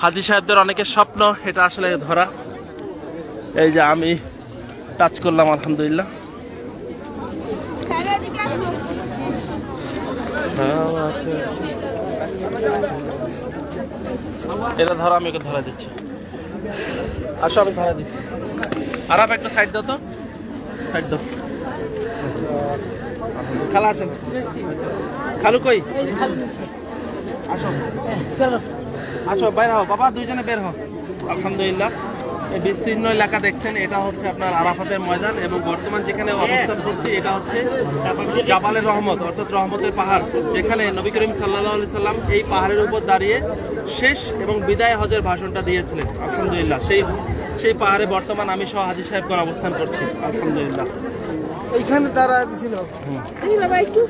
হাজী সাহেবদের অনেকের স্বপ্ন এটা আসলে ধরা। এই যে আমি টাচ করলাম আলহামদুলিল্লাহ। এটা ধরো, আমি ওকে ধরা দিচ্ছি। আসো আমি ধরা দিচ্ছি। আর একটা সাইড দাও তো, সাইড দাও। খালা আছেন? খালু কই? আসো আসো, বের হও বাবা, দুইজনে বের হও। আলহামদুলিল্লাহ, এই বিস্তীর্ণ এলাকা দেখছেন, এটা হচ্ছে আপনার আরাফাতের ময়দান এবং বর্তমান যেখানে অবস্থান করছি এটা হচ্ছে জাবালের রহমত, অর্থাৎ রহমতের পাহাড়, যেখানে নবী করিম সাল্লাল্লাহু আলাইহি সাল্লাম এই পাহাড়ের উপর দাঁড়িয়ে শেষ এবং বিদায় হজের ভাষণটা দিয়েছিলেন। আলহামদুলিল্লাহ, সেই পাহাড়ে বর্তমান আমি সহ হাজী সাহেবগণ অবস্থান করছি। আলহামদুলিল্লাহ, এইখানে তারা ছিল। বাবা একটু